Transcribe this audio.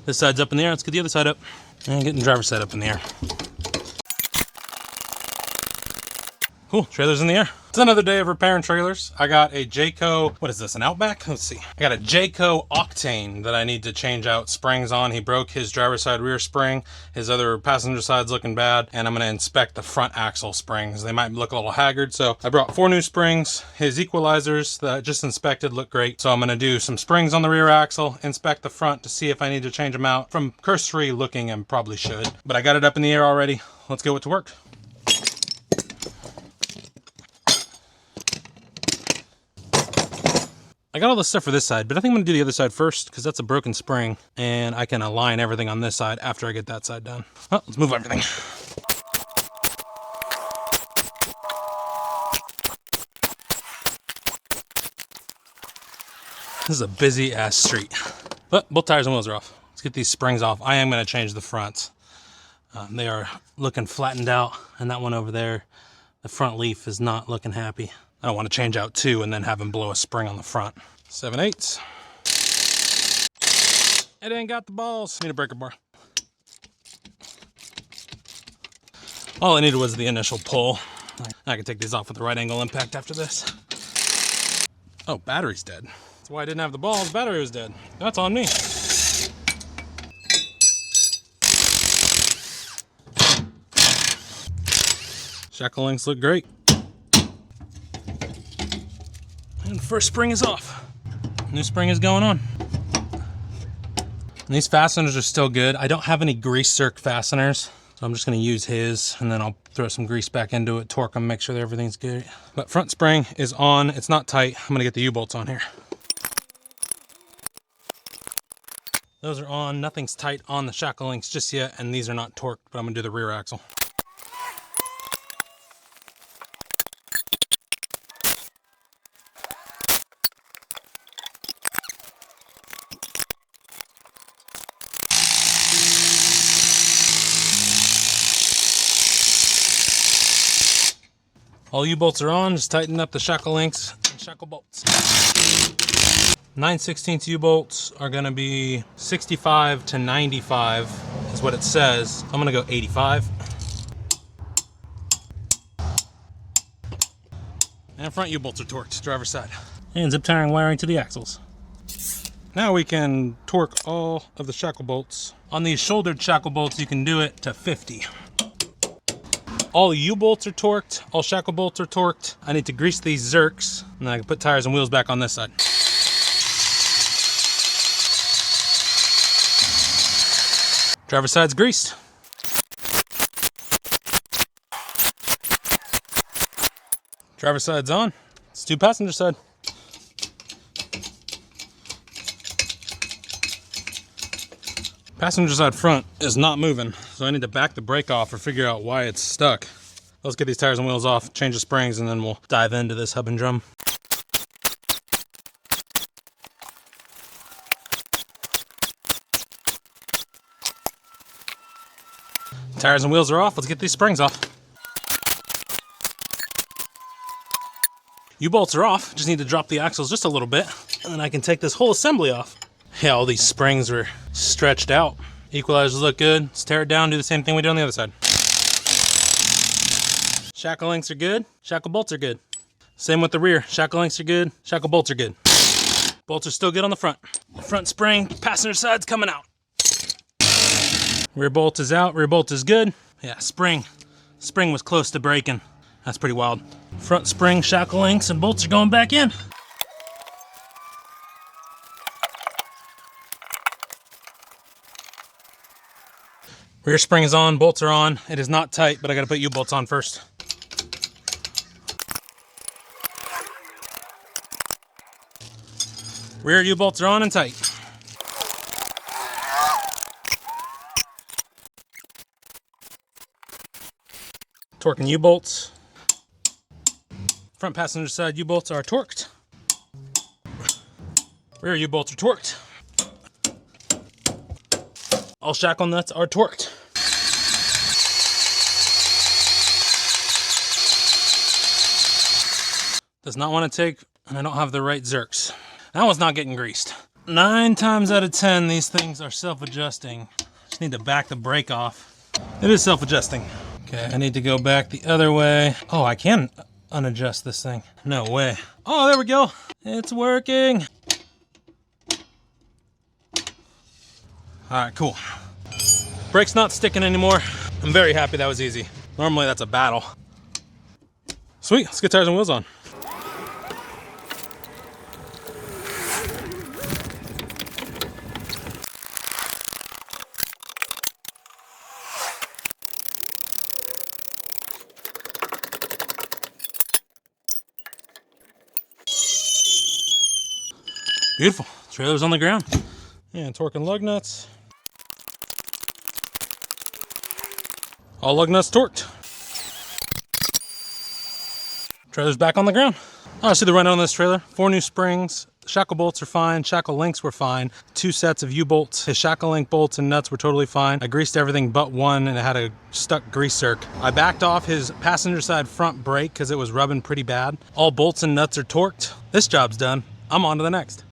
This side's up in the air. Let's get the other side up. And getting the driver's side up in the air. Cool, trailer's in the air. It's another day of repairing trailers. I got a Jayco, what is this, an Outback? Let's see. I got a Jayco Octane that I need to change out springs on. He broke his driver's side rear spring. His other passenger side's looking bad. And I'm gonna inspect the front axle springs. They might look a little haggard. So I brought 4 new springs. His equalizers that I just inspected look great. So I'm gonna do some springs on the rear axle, inspect the front to see if I need to change them out. From cursory looking, I probably should. But I got it up in the air already. Let's get to work. I got all the stuff for this side, but I think I'm gonna do the other side first because that's a broken spring and I can align everything on this side after I get that side done. Well, let's move everything. This is a busy ass street, but both tires and wheels are off. Let's get these springs off. I am gonna change the fronts. They are looking flattened out, and that one over there, the front leaf is not looking happy. I don't want to change out 2 and then have him blow a spring on the front. 7/8. It ain't got the balls. Need a breaker bar. All I needed was the initial pull. I can take these off with the right angle impact after this. Oh, battery's dead. That's why I didn't have the balls. Battery was dead. That's on me. Shackle links look great. And first spring is off. New spring is going on. And these fasteners are still good. I don't have any grease zerk fasteners, so I'm just gonna use his and then I'll throw some grease back into it, torque them, make sure that everything's good. But front spring is on, it's not tight. I'm gonna get the U-bolts on here. Those are on, nothing's tight on the shackle links just yet, and these are not torqued, but I'm gonna do the rear axle. All U-bolts are on, just tighten up the shackle links and shackle bolts. 9/16 U-bolts are gonna be 65 to 95 is what it says. I'm gonna go 85. And front U-bolts are torqued, driver's side. And zip tiring wiring to the axles. Now we can torque all of the shackle bolts. On these shouldered shackle bolts, you can do it to 50. All U-bolts are torqued, all shackle bolts are torqued. I need to grease these zerks, and then I can put tires and wheels back on this side. Driver's side's greased. Driver's side's on. Let's do passenger side. Passenger side front is not moving, so I need to back the brake off or figure out why it's stuck. Let's get these tires and wheels off, change the springs, and then we'll dive into this hub and drum. Tires and wheels are off, let's get these springs off. U-bolts are off, just need to drop the axles just a little bit, and then I can take this whole assembly off. Yeah, all these springs were stretched out. Equalizers look good. Let's tear it down, do the same thing we do on the other side. Shackle links are good, shackle bolts are good. Same with the rear, shackle links are good, shackle bolts are good. Bolts are still good on the front. Front spring, passenger side's coming out. Rear bolt is out, rear bolt is good. Yeah, spring was close to breaking. That's pretty wild. Front spring, shackle links, and bolts are going back in. Rear spring is on, bolts are on. It is not tight, but I gotta put U-bolts on first. Rear U-bolts are on and tight. Torquing U-bolts. Front passenger side U-bolts are torqued. Rear U-bolts are torqued. All shackle nuts are torqued. Does not want to take, and I don't have the right zerks. That one's not getting greased. 9 times out of 10, these things are self-adjusting. Just need to back the brake off. It is self-adjusting. Okay, I need to go back the other way. Oh, I can unadjust this thing. No way. Oh, there we go. It's working. All right, cool. Brake's not sticking anymore. I'm very happy that was easy. Normally that's a battle. Sweet, let's get tires and wheels on. Beautiful, trailer's on the ground. And torque and lug nuts. All lug nuts torqued. Trailer's back on the ground. Oh, I see the run on this trailer. 4 new springs. Shackle bolts are fine. Shackle links were fine. 2 sets of U-bolts. His shackle link bolts and nuts were totally fine. I greased everything but one and it had a stuck grease zerk. I backed off his passenger side front brake because it was rubbing pretty bad. All bolts and nuts are torqued. This job's done. I'm on to the next.